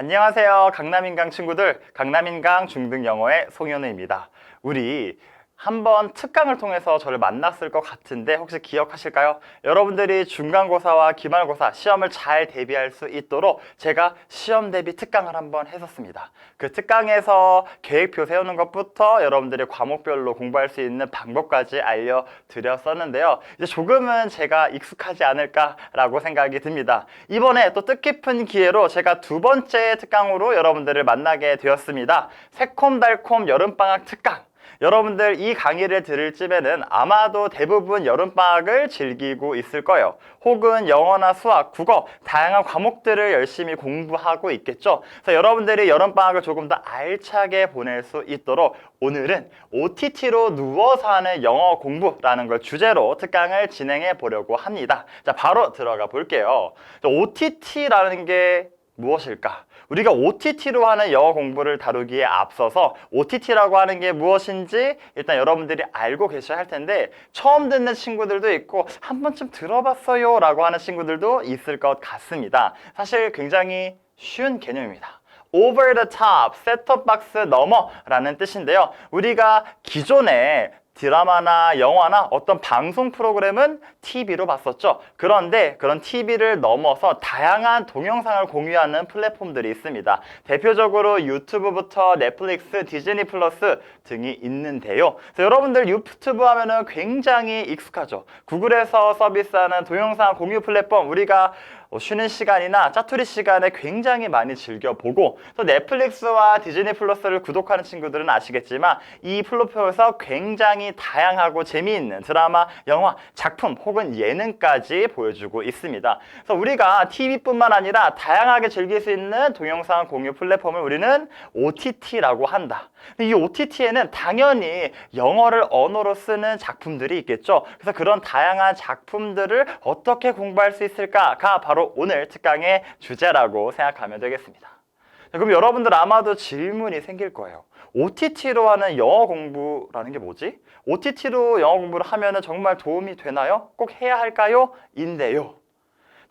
안녕하세요. 강남인강 친구들, 강남인강 중등영어의 송현우입니다. 우리 한번 특강을 통해서 저를 만났을 것 같은데 혹시 기억하실까요? 여러분들이 중간고사와 기말고사 시험을 잘 대비할 수 있도록 제가 시험 대비 특강을 한번 했었습니다. 그 특강에서 계획표 세우는 것부터 여러분들이 과목별로 공부할 수 있는 방법까지 알려드렸었는데요. 이제 조금은 제가 익숙하지 않을까라고 생각이 듭니다. 이번에 또 뜻깊은 기회로 제가 두 번째 특강으로 여러분들을 만나게 되었습니다. 새콤달콤 여름방학 특강. 여러분들 이 강의를 들을 쯤에는 아마도 대부분 여름방학을 즐기고 있을 거예요. 혹은 영어나 수학, 국어, 다양한 과목들을 열심히 공부하고 있겠죠. 그래서 여러분들이 여름방학을 조금 더 알차게 보낼 수 있도록 오늘은 OTT로 누워서 하는 영어 공부라는 걸 주제로 특강을 진행해 보려고 합니다. 자, 바로 들어가 볼게요. OTT라는 게 무엇일까? 우리가 OTT로 하는 영어 공부를 다루기에 앞서서 OTT라고 하는 게 무엇인지 일단 여러분들이 알고 계셔야 할 텐데 처음 듣는 친구들도 있고 한 번쯤 들어봤어요 라고 하는 친구들도 있을 것 같습니다. 사실 굉장히 쉬운 개념입니다. over the top, 셋톱 박스 너머 라는 뜻인데요. 우리가 기존에 드라마나 영화나 어떤 방송 프로그램은 TV로 봤었죠. 그런데 그런 TV를 넘어서 다양한 동영상을 공유하는 플랫폼들이 있습니다. 대표적으로 유튜브부터 넷플릭스, 디즈니 플러스 등이 있는데요. 그래서 여러분들 유튜브 하면은 굉장히 익숙하죠. 구글에서 서비스하는 동영상 공유 플랫폼 우리가 쉬는 시간이나 짜투리 시간에 굉장히 많이 즐겨보고 또 넷플릭스와 디즈니 플러스를 구독하는 친구들은 아시겠지만 이 플랫폼에서 굉장히 다양하고 재미있는 드라마, 영화, 작품 혹은 예능까지 보여주고 있습니다. 그래서 우리가 TV뿐만 아니라 다양하게 즐길 수 있는 동영상 공유 플랫폼을 우리는 OTT라고 한다. 이 OTT에는 당연히 영어를 언어로 쓰는 작품들이 있겠죠. 그래서 그런 다양한 작품들을 어떻게 공부할 수 있을까가 바로 오늘 특강의 주제라고 생각하면 되겠습니다. 그럼 여러분들 아마도 질문이 생길 거예요. OTT로 하는 영어 공부라는 게 뭐지? OTT로 영어 공부를 하면 정말 도움이 되나요? 꼭 해야 할까요? 인데요.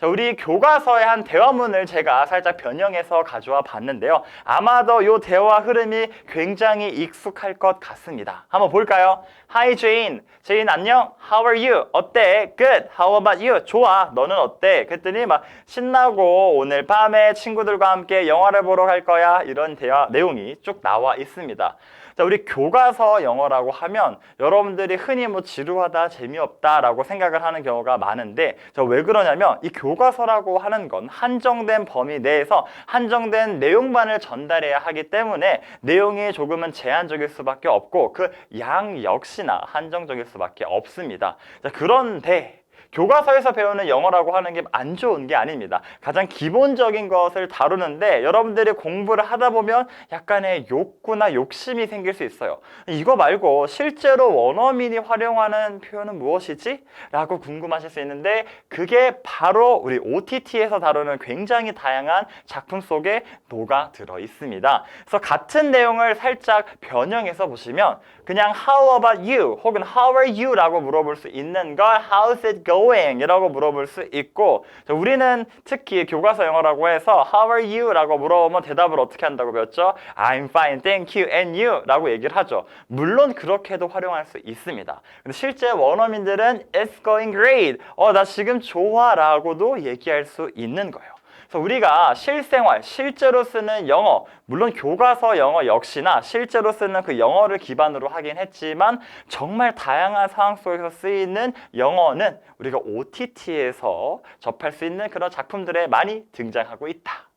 자, 우리 교과서의 한 대화문을 제가 살짝 변형해서 가져와 봤는데요. 아마도 이 대화 흐름이 굉장히 익숙할 것 같습니다. 한번 볼까요? Hi Jane. Jane 안녕. How are you? 어때? Good. How about you? 좋아. 너는 어때? 그랬더니 막 신나고 오늘 밤에 친구들과 함께 영화를 보러 갈 거야. 이런 대화 내용이 쭉 나와 있습니다. 자, 우리 교과서 영어라고 하면 여러분들이 흔히 뭐 지루하다, 재미없다 라고 생각을 하는 경우가 많은데 왜 그러냐면 이 교과서라고 하는 건 한정된 범위 내에서 한정된 내용만을 전달해야 하기 때문에 내용이 조금은 제한적일 수밖에 없고 그 양 역시나 한정적일 수밖에 없습니다. 자, 그런데 교과서에서 배우는 영어라고 하는 게 안 좋은 게 아닙니다. 가장 기본적인 것을 다루는데 여러분들이 공부를 하다 보면 약간의 욕구나 욕심이 생길 수 있어요. 이거 말고 실제로 원어민이 활용하는 표현은 무엇이지? 라고 궁금하실 수 있는데 그게 바로 우리 OTT에서 다루는 굉장히 다양한 작품 속에 녹아 들어 있습니다. 그래서 같은 내용을 살짝 변형해서 보시면 그냥 How about you? 혹은 How are you? 라고 물어볼 수 있는 걸 How's it going? 이라고 물어볼 수 있고 우리는 특히 교과서 영어라고 해서 How are you? 라고 물어보면 대답을 어떻게 한다고 배웠죠? I'm fine, thank you, and you? 라고 얘기를 하죠. 물론 그렇게도 활용할 수 있습니다. 근데 실제 원어민들은 It's going great. 나 지금 좋아 라고도 얘기할 수 있는 거예요. 그래서 우리가 실생활, 실제로 쓰는 영어, 물론 교과서 영어 역시나 실제로 쓰는 그 영어를 기반으로 하긴 했지만 정말 다양한 상황 속에서 쓰이는 영어는 우리가 OTT에서 접할 수 있는 그런 작품들에 많이 등장하고 있다.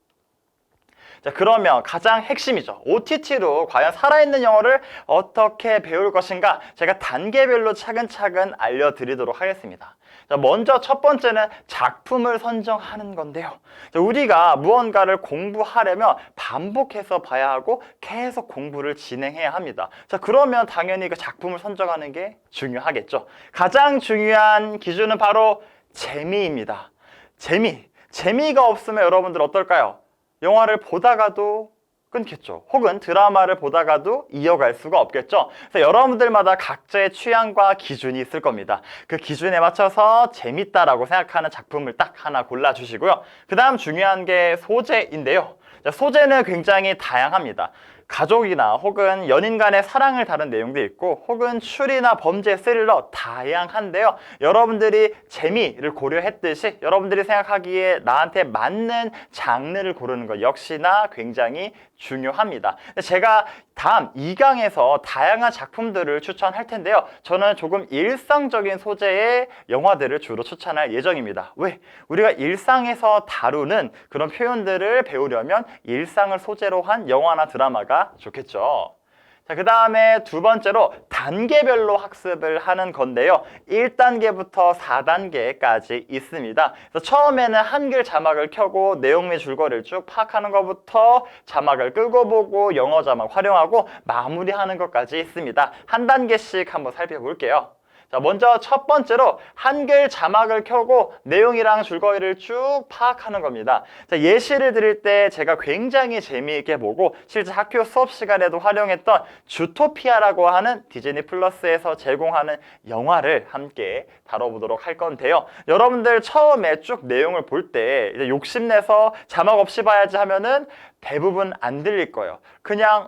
자, 그러면 가장 핵심이죠. OTT로 과연 살아있는 영어를 어떻게 배울 것인가 제가 단계별로 차근차근 알려드리도록 하겠습니다. 자, 먼저 첫 번째는 작품을 선정하는 건데요. 자, 우리가 무언가를 공부하려면 반복해서 봐야 하고 계속 공부를 진행해야 합니다. 자, 그러면 당연히 그 작품을 선정하는 게 중요하겠죠. 가장 중요한 기준은 바로 재미입니다. 재미가 없으면 여러분들 어떨까요? 영화를 보다가도 끊겠죠. 혹은 드라마를 보다가도 이어갈 수가 없겠죠. 그래서 여러분들마다 각자의 취향과 기준이 있을 겁니다. 그 기준에 맞춰서 재밌다라고 생각하는 작품을 딱 하나 골라주시고요. 그 다음 중요한 게 소재인데요. 소재는 굉장히 다양합니다. 가족이나 혹은 연인 간의 사랑을 다룬 내용도 있고 혹은 추리나 범죄, 스릴러 다양한데요. 여러분들이 재미를 고려했듯이 여러분들이 생각하기에 나한테 맞는 장르를 고르는 것 역시나 굉장히 중요합니다. 제가 다음 2강에서 다양한 작품들을 추천할 텐데요. 저는 조금 일상적인 소재의 영화들을 주로 추천할 예정입니다. 왜? 우리가 일상에서 다루는 그런 표현들을 배우려면 일상을 소재로 한 영화나 드라마가 좋겠죠. 자, 그 다음에 두 번째로 단계별로 학습을 하는 건데요. 1단계부터 4단계까지 있습니다. 그래서 처음에는 한글 자막을 켜고 내용 및 줄거리를 쭉 파악하는 것부터 자막을 끄고 보고 영어 자막 활용하고 마무리하는 것까지 있습니다. 한 단계씩 한번 살펴볼게요. 자, 먼저 첫 번째로 한글 자막을 켜고 내용이랑 줄거리를 쭉 파악하는 겁니다. 자, 예시를 드릴 때 제가 굉장히 재미있게 보고 실제 학교 수업 시간에도 활용했던 주토피아라고 하는 디즈니 플러스에서 제공하는 영화를 함께 다뤄보도록 할 건데요. 여러분들 처음에 쭉 내용을 볼 때 욕심내서 자막 없이 봐야지 하면은 대부분 안 들릴 거예요. 그냥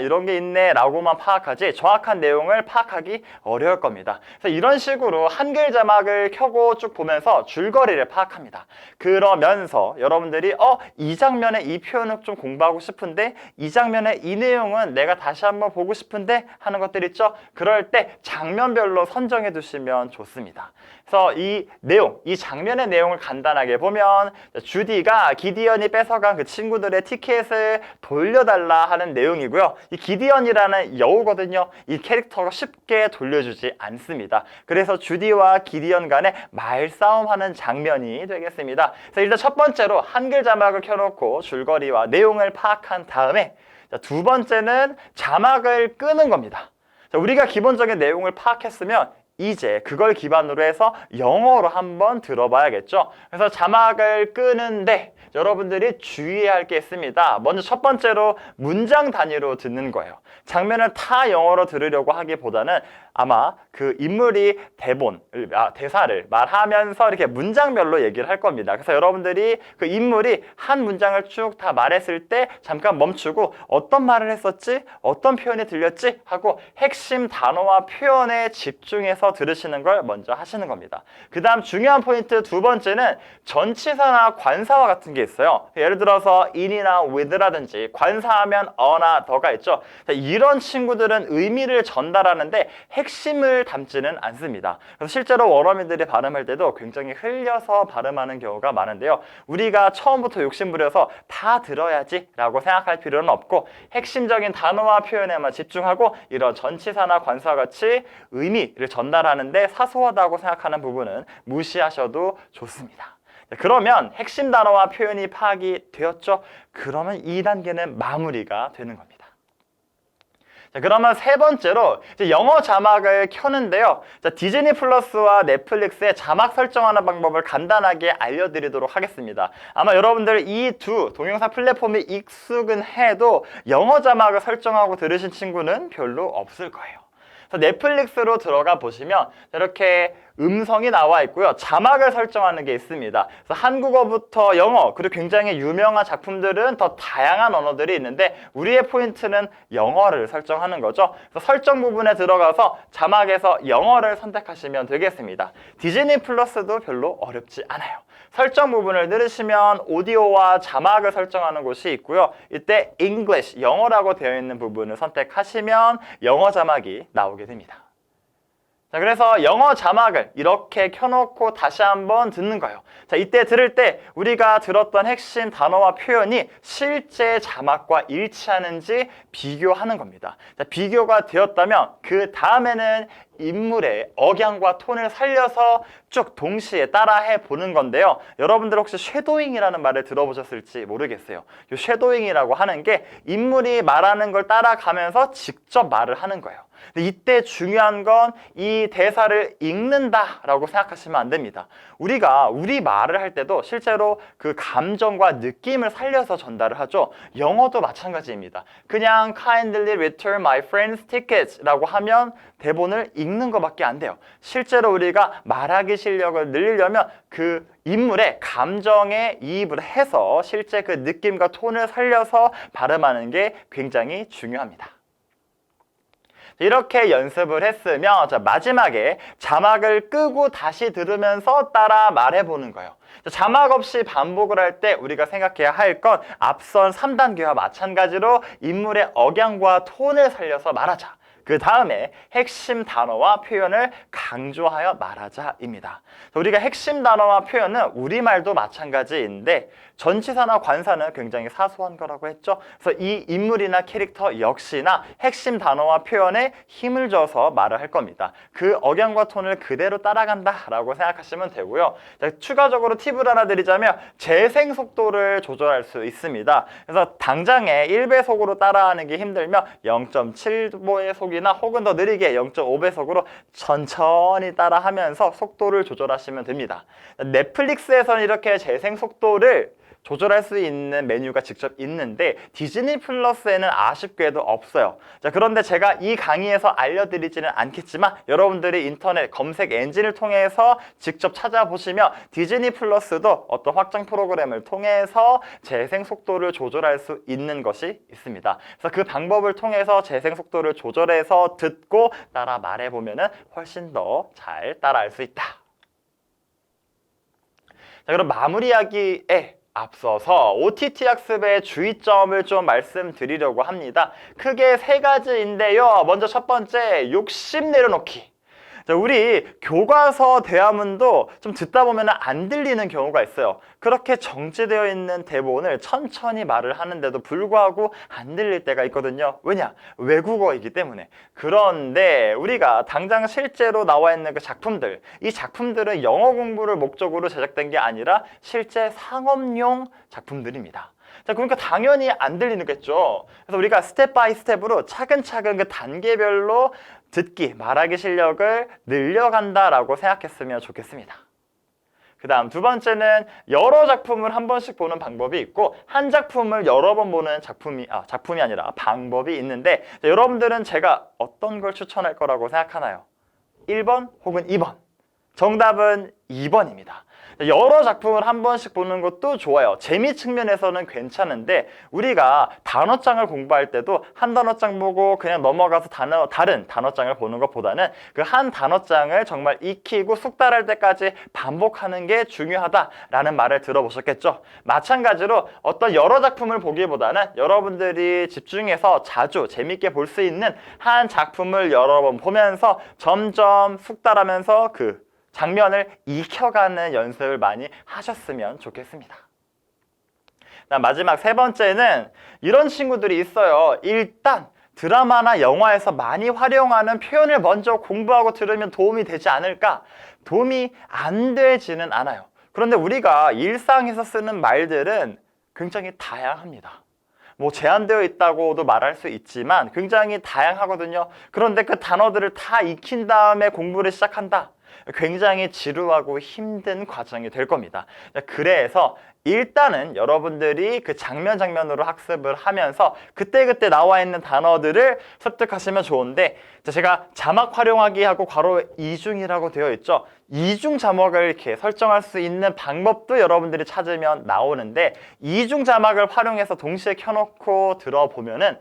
이런 게 있네 라고만 파악하지 정확한 내용을 파악하기 어려울 겁니다. 그래서 이런 식으로 한글 자막을 켜고 쭉 보면서 줄거리를 파악합니다. 그러면서 여러분들이 이 장면에 이 표현을 좀 공부하고 싶은데 이 장면에 이 내용은 내가 다시 한번 보고 싶은데 하는 것들 있죠. 그럴 때 장면별로 선정해 두시면 좋습니다. 그래서 이 내용, 이 장면의 내용을 간단하게 보면 주디가 기디언이 뺏어간 그 친구들의 티켓을 돌려달라 하는 내용이고요. 이 기디언이라는 여우거든요. 이 캐릭터가 쉽게 돌려주지 않습니다. 그래서 주디와 기디언 간의 말싸움하는 장면이 되겠습니다. 그래서 일단 첫 번째로 한글 자막을 켜놓고 줄거리와 내용을 파악한 다음에 두 번째는 자막을 끄는 겁니다. 우리가 기본적인 내용을 파악했으면 이제 그걸 기반으로 해서 영어로 한번 들어봐야겠죠. 그래서 자막을 끄는데 여러분들이 주의해야 할 게 있습니다. 먼저 첫 번째로 문장 단위로 듣는 거예요. 장면을 다 영어로 들으려고 하기보다는 아마 그 인물이 대사를 말하면서 이렇게 문장별로 얘기를 할 겁니다. 그래서 여러분들이 그 인물이 한 문장을 쭉 다 말했을 때 잠깐 멈추고 어떤 말을 했었지? 어떤 표현이 들렸지? 하고 핵심 단어와 표현에 집중해서 들으시는 걸 먼저 하시는 겁니다. 그 다음 중요한 포인트 두 번째는 전치사나 관사와 같은 게 있어요. 예를 들어서 in이나 with라든지 관사하면 어나 더가 있죠. 이런 친구들은 의미를 전달하는데 핵심을 담지는 않습니다. 그래서 실제로 원어민들이 발음할 때도 굉장히 흘려서 발음하는 경우가 많은데요. 우리가 처음부터 욕심부려서 다 들어야지 라고 생각할 필요는 없고 핵심적인 단어와 표현에만 집중하고 이런 전치사나 관사와 같이 의미를 전달하는데 사소하다고 생각하는 부분은 무시하셔도 좋습니다. 그러면 핵심 단어와 표현이 파악이 되었죠? 그러면 2단계는 마무리가 되는 겁니다. 자, 그러면 세 번째로 이제 영어 자막을 켜는데요. 자, 디즈니 플러스와 넷플릭스의 자막 설정하는 방법을 간단하게 알려드리도록 하겠습니다. 아마 여러분들 이 두 동영상 플랫폼이 익숙은 해도 영어 자막을 설정하고 들으신 친구는 별로 없을 거예요. 그래서 넷플릭스로 들어가 보시면 이렇게 음성이 나와 있고요. 자막을 설정하는 게 있습니다. 그래서 한국어부터 영어, 그리고 굉장히 유명한 작품들은 더 다양한 언어들이 있는데 우리의 포인트는 영어를 설정하는 거죠. 그래서 설정 부분에 들어가서 자막에서 영어를 선택하시면 되겠습니다. 디즈니 플러스도 별로 어렵지 않아요. 설정 부분을 누르시면 오디오와 자막을 설정하는 곳이 있고요. 이때 English, 영어라고 되어 있는 부분을 선택하시면 영어 자막이 나오게 됩니다. 자, 그래서 영어 자막을 이렇게 켜놓고 다시 한번 듣는 거예요. 자, 이때 들을 때 우리가 들었던 핵심 단어와 표현이 실제 자막과 일치하는지 비교하는 겁니다. 자, 비교가 되었다면 그 다음에는 인물의 억양과 톤을 살려서 쭉 동시에 따라해 보는 건데요. 여러분들 혹시 쉐도잉이라는 말을 들어보셨을지 모르겠어요. 이 쉐도잉이라고 하는 게 인물이 말하는 걸 따라가면서 직접 말을 하는 거예요. 근데 이때 중요한 건 이 이 대사를 읽는다라고 생각하시면 안 됩니다. 우리가 우리 말을 할 때도 실제로 그 감정과 느낌을 살려서 전달을 하죠. 영어도 마찬가지입니다. 그냥 kindly return my friend's tickets 라고 하면 대본을 읽는 것밖에 안 돼요. 실제로 우리가 말하기 실력을 늘리려면 그 인물의 감정에 이입을 해서 실제 그 느낌과 톤을 살려서 발음하는 게 굉장히 중요합니다. 이렇게 연습을 했으면 마지막에 자막을 끄고 다시 들으면서 따라 말해보는 거예요. 자막 없이 반복을 할 때 우리가 생각해야 할 건 앞선 3단계와 마찬가지로 인물의 억양과 톤을 살려서 말하자. 그 다음에 핵심 단어와 표현을 강조하여 말하자입니다. 우리가 핵심 단어와 표현은 우리말도 마찬가지인데 전치사나 관사는 굉장히 사소한 거라고 했죠. 그래서 이 인물이나 캐릭터 역시나 핵심 단어와 표현에 힘을 줘서 말을 할 겁니다. 그 억양과 톤을 그대로 따라간다라고 생각하시면 되고요. 추가적으로 팁을 하나 드리자면 재생 속도를 조절할 수 있습니다. 그래서 당장에 1배속으로 따라하는 게 힘들면 0.7배속이나 혹은 더 느리게 0.5배속으로 천천히 따라하면서 속도를 조절하시면 됩니다. 넷플릭스에서는 이렇게 재생 속도를 조절할 수 있는 메뉴가 직접 있는데 디즈니 플러스에는 아쉽게도 없어요. 자, 그런데 제가 이 강의에서 알려드리지는 않겠지만 여러분들이 인터넷 검색 엔진을 통해서 직접 찾아보시면 디즈니 플러스도 어떤 확장 프로그램을 통해서 재생 속도를 조절할 수 있는 것이 있습니다. 그래서 그 방법을 통해서 재생 속도를 조절해서 듣고 따라 말해보면 훨씬 더 잘 따라할 수 있다. 자, 그럼 마무리하기에 앞서서 OTT 학습의 주의점을 좀 말씀드리려고 합니다. 크게 3가지인데요. 먼저 첫 번째, 욕심 내려놓기. 자, 우리 교과서 대화문도 좀 듣다 보면 안 들리는 경우가 있어요. 그렇게 정지되어 있는 대본을 천천히 말을 하는데도 불구하고 안 들릴 때가 있거든요. 왜냐? 외국어이기 때문에. 그런데 우리가 당장 실제로 나와 있는 그 작품들, 이 작품들은 영어 공부를 목적으로 제작된 게 아니라 실제 상업용 작품들입니다. 자, 그러니까 당연히 안 들리겠죠. 그래서 우리가 스텝 바이 스텝으로 차근차근 그 단계별로 듣기, 말하기 실력을 늘려간다라고 생각했으면 좋겠습니다. 그 다음 두 번째는 여러 작품을 한 번씩 보는 방법이 있고 한 작품을 여러 번 보는 작품이 아니라 방법이 있는데 여러분들은 제가 어떤 걸 추천할 거라고 생각하나요? 1번 혹은 2번. 정답은 2번입니다. 여러 작품을 한 번씩 보는 것도 좋아요. 재미 측면에서는 괜찮은데 우리가 단어장을 공부할 때도 한 단어장 보고 그냥 넘어가서 다른 단어장을 보는 것보다는 그 한 단어장을 정말 익히고 숙달할 때까지 반복하는 게 중요하다라는 말을 들어보셨겠죠? 마찬가지로 어떤 여러 작품을 보기보다는 여러분들이 집중해서 자주 재밌게 볼 수 있는 한 작품을 여러 번 보면서 점점 숙달하면서 그 장면을 익혀가는 연습을 많이 하셨으면 좋겠습니다. 마지막 3번째는 이런 친구들이 있어요. 일단 드라마나 영화에서 많이 활용하는 표현을 먼저 공부하고 들으면 도움이 되지 않을까? 도움이 안 되지는 않아요. 그런데 우리가 일상에서 쓰는 말들은 굉장히 다양합니다. 제한되어 있다고도 말할 수 있지만 굉장히 다양하거든요. 그런데 그 단어들을 다 익힌 다음에 공부를 시작한다. 굉장히 지루하고 힘든 과정이 될 겁니다. 그래서 일단은 여러분들이 그 장면으로 학습을 하면서 그때그때 나와 있는 단어들을 습득하시면 좋은데 제가 자막 활용하기 하고 괄호 이중이라고 되어 있죠. 이중 자막을 이렇게 설정할 수 있는 방법도 여러분들이 찾으면 나오는데 이중 자막을 활용해서 동시에 켜놓고 들어보면은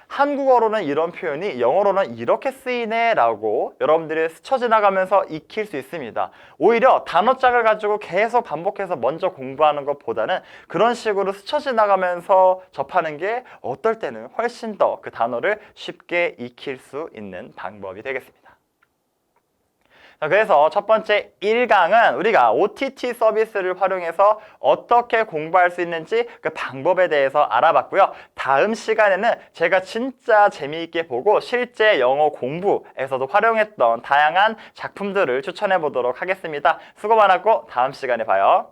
한국어로는 이런 표현이 영어로는 이렇게 쓰이네 라고 여러분들이 스쳐 지나가면서 익힐 수 있습니다. 오히려 단어장을 가지고 계속 반복해서 먼저 공부하는 것보다는 그런 식으로 스쳐 지나가면서 접하는 게 어떨 때는 훨씬 더 그 단어를 쉽게 익힐 수 있는 방법이 되겠습니다. 그래서 첫 번째 1강은 우리가 OTT 서비스를 활용해서 어떻게 공부할 수 있는지 그 방법에 대해서 알아봤고요. 다음 시간에는 제가 진짜 재미있게 보고 실제 영어 공부에서도 활용했던 다양한 작품들을 추천해 보도록 하겠습니다. 수고 많았고 다음 시간에 봐요.